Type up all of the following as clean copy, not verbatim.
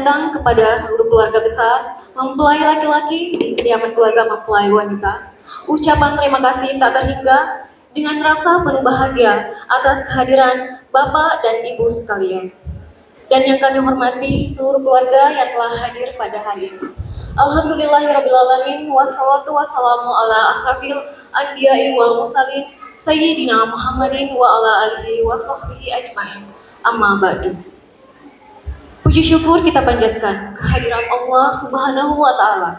datang kepada seluruh keluarga besar, mempelai laki-laki di kediaman keluarga mempelai wanita. Ucapan terima kasih tak terhingga dengan rasa penuh bahagia atas kehadiran Bapak dan Ibu sekalian. Dan yang kami hormati seluruh keluarga yang telah hadir pada hari ini. Alhamdulillahirrabbilalamin, wassalatu wassalamu ala asrafil anbiya'i wal mursalin Sayyidina Muhammadin wa ala alihi wa sahbihi ajma'in. Amma ba'du. Puji syukur kita panjatkan kehadiran Allah Subhanahu wa Ta'ala,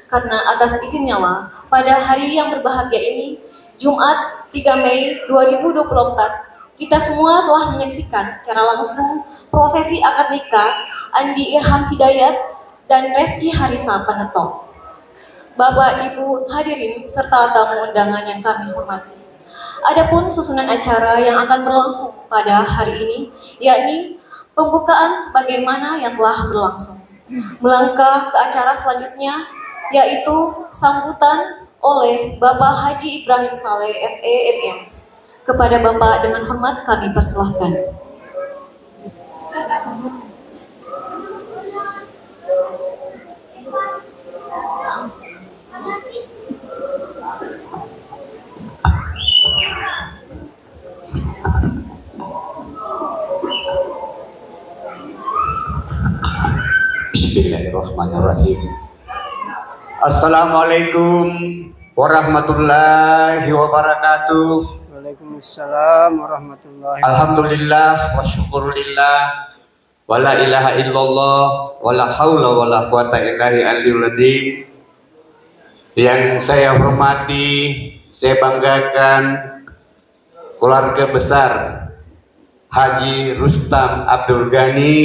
karena atas izinnya lah pada hari yang berbahagia ini, Jumat 3 Mei 2024, kita semua telah menyaksikan secara langsung prosesi akad nikah Andi Irham Hidayat dan Reski Harisa Paneto. Bapak, Ibu, hadirin, serta tamu undangan yang kami hormati. Adapun susunan acara yang akan berlangsung pada hari ini, yakni pembukaan sebagaimana yang telah berlangsung. Melangkah ke acara selanjutnya, yaitu sambutan oleh Bapak Haji Ibrahim Saleh SEMM. Kepada Bapak dengan hormat kami persilahkan. Bismillahirrahmanirrahim. Assalamualaikum warahmatullahi wabarakatuh. Waalaikumsalam warahmatullahi wabarakatuh. Alhamdulillah wa syukurillah wa la ilaha illallah wa la hawla wa la quwata illa billahil. Yang saya hormati, saya banggakan keluarga besar Haji Rustam Abdul Ghani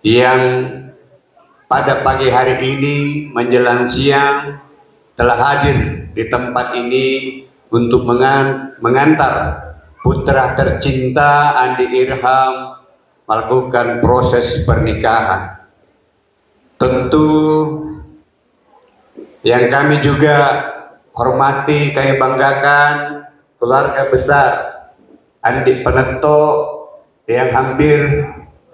yang pada pagi hari ini menjelang siang telah hadir di tempat ini untuk mengantar putra tercinta Andi Irham melakukan proses pernikahan. Tentu yang kami juga hormati, kami banggakan keluarga besar Andi Paneto yang hampir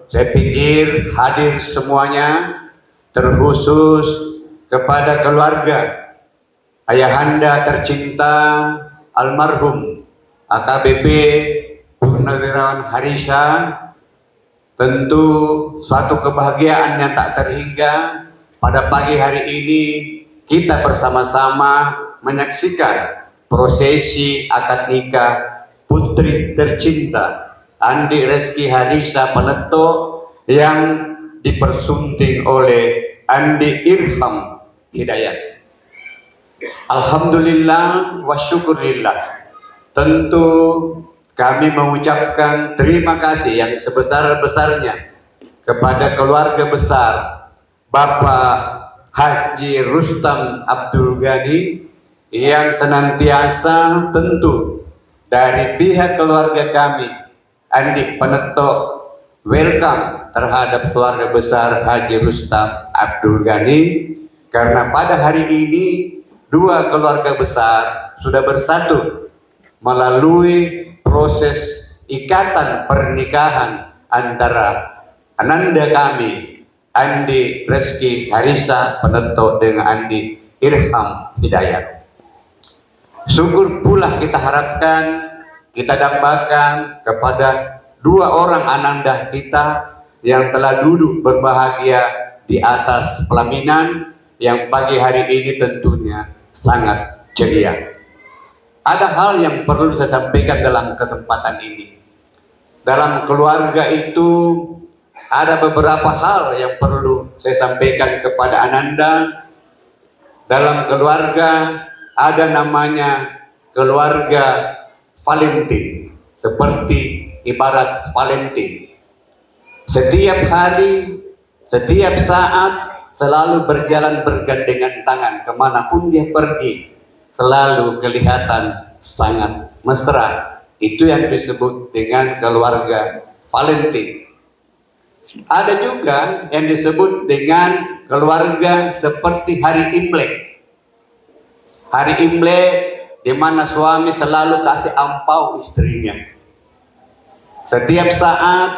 saya pikir hadir semuanya, terkhusus kepada keluarga ayahanda tercinta almarhum AKBP Purnawirawan Harisa. Tentu suatu kebahagiaan yang tak terhingga pada pagi hari ini kita bersama-sama menyaksikan prosesi akad nikah putri tercinta Andi Reski Harisa Paneto yang dipersunting oleh Andi Irham Hidayat. Alhamdulillah wa syukurillah. Tentu kami mengucapkan terima kasih yang sebesar-besarnya kepada keluarga besar Bapak Haji Rustam Abdul Ghani yang senantiasa tentu dari pihak keluarga kami Andi Paneto welcome terhadap keluarga besar Haji Rustam Abdul Ghani, karena pada hari ini dua keluarga besar sudah bersatu melalui proses ikatan pernikahan antara ananda kami Andi Reski Harisa Paneto dengan Andi Irham Hidayat. Syukur pula kita harapkan, kita dambakan kepada dua orang ananda kita yang telah duduk berbahagia di atas pelaminan yang pagi hari ini tentunya sangat ceria. Ada hal yang perlu saya sampaikan dalam kesempatan ini. Dalam keluarga itu ada beberapa hal yang perlu saya sampaikan kepada ananda. Dalam keluarga ada namanya keluarga Valentine, seperti ibarat Valentine. Setiap hari, setiap saat selalu berjalan bergandengan tangan kemanapun dia pergi, selalu kelihatan sangat mesra. Itu yang disebut dengan keluarga Valentine. Ada juga yang disebut dengan keluarga seperti hari Imlek. Hari Imlek di mana suami selalu kasih ampau istrinya. Setiap saat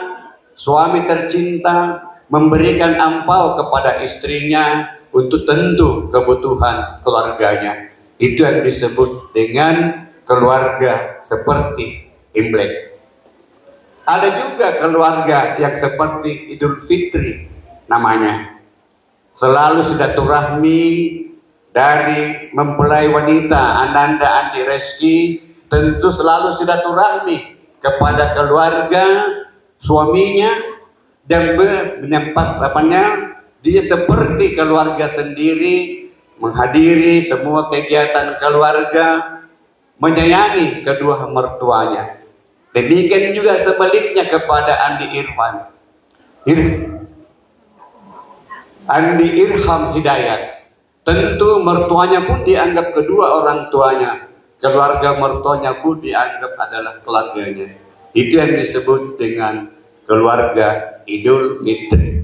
suami tercinta memberikan ampau kepada istrinya untuk tentu kebutuhan keluarganya. Itu yang disebut dengan keluarga seperti Imlek. Ada juga keluarga yang seperti Idul Fitri namanya. Selalu silaturahmi dari mempelai wanita Ananda Andi Reski, tentu selalu silaturahmi kepada keluarga suaminya dan menyempatkannya dia seperti keluarga sendiri, menghadiri semua kegiatan keluarga, menyayangi kedua mertuanya. Demikian juga sebaliknya kepada Andi Irham Hidayat. Tentu mertuanya pun dianggap kedua orang tuanya, keluarga mertuanya pun dianggap adalah keluarganya. Itu yang disebut dengan keluarga Idul Fitri.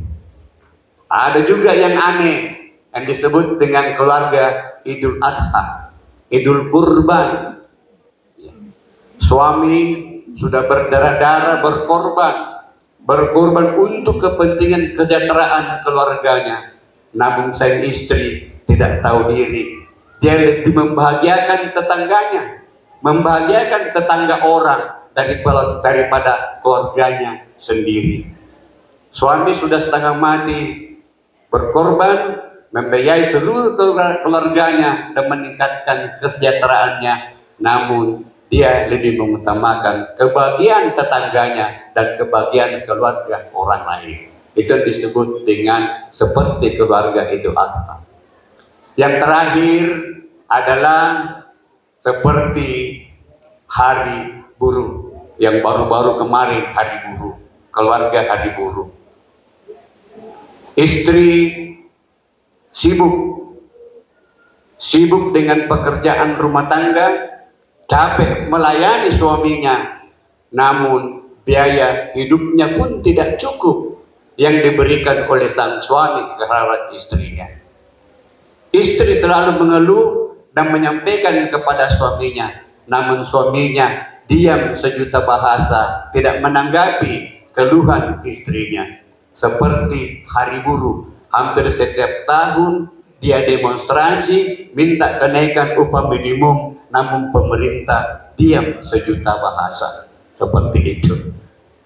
Ada juga yang aneh yang disebut dengan keluarga Idul Adha, Idul Kurban. Suami sudah berdarah-darah berkorban untuk kepentingan kesejahteraan keluarganya. Namun sang istri tidak tahu diri. Dia lebih membahagiakan tetangganya, membahagiakan tetangga orang daripada keluarganya sendiri. Suami sudah setengah mati, berkorban, membiayai seluruh keluarganya dan meningkatkan kesejahteraannya. Namun dia lebih mengutamakan kebahagiaan tetangganya dan kebahagiaan keluarga orang lain. Itu disebut dengan seperti keluarga Idul Adha. Yang terakhir adalah seperti hari buruh yang baru-baru kemarin, hari buruh, keluarga hari buruh. Istri sibuk dengan pekerjaan rumah tangga, capek melayani suaminya, namun biaya hidupnya pun tidak cukup yang diberikan oleh sang suami terhadap istrinya. Istri selalu mengeluh dan menyampaikan kepada suaminya, namun suaminya diam sejuta bahasa, tidak menanggapi keluhan istrinya. Seperti hari buruh, hampir setiap tahun dia demonstrasi minta kenaikan upah minimum, namun pemerintah diam sejuta bahasa. Seperti itu.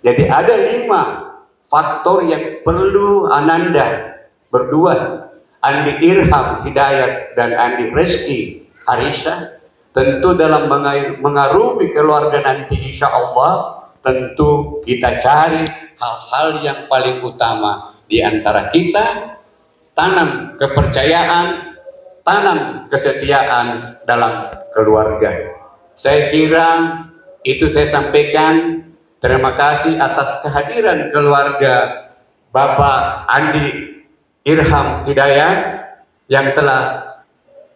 Jadi ada 5 faktor yang perlu Ananda berdua, Andi Irham Hidayat dan Andi Reski Harisa, tentu dalam mengarungi keluarga nanti insya Allah, tentu kita cari hal-hal yang paling utama di antara kita, tanam kepercayaan, tanam kesetiaan dalam keluarga. Saya kira itu saya sampaikan. Terima kasih atas kehadiran keluarga Bapak Andi Irham Hidayat yang telah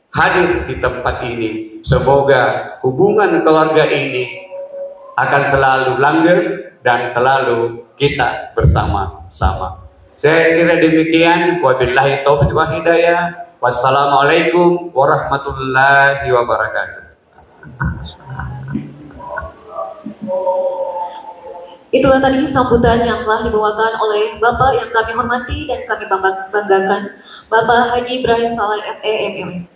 hadir di tempat ini. Semoga hubungan keluarga ini akan selalu langgeng dan selalu kita bersama-sama. Saya kira demikian. Wabillahi taufiq wa hidayah. Wassalamualaikum warahmatullahi wabarakatuh. Itulah tadi sambutan yang telah dibawakan oleh Bapak yang kami hormati dan kami banggakan, Bapak Haji Ibrahim Saleh SE MM.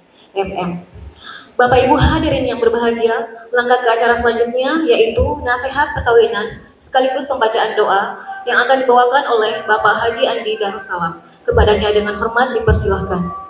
Bapak Ibu hadirin yang berbahagia, langkah ke acara selanjutnya yaitu nasihat perkawinan sekaligus pembacaan doa yang akan dibawakan oleh Bapak Haji Andi Darussalam. Kepadanya dengan hormat dipersilahkan.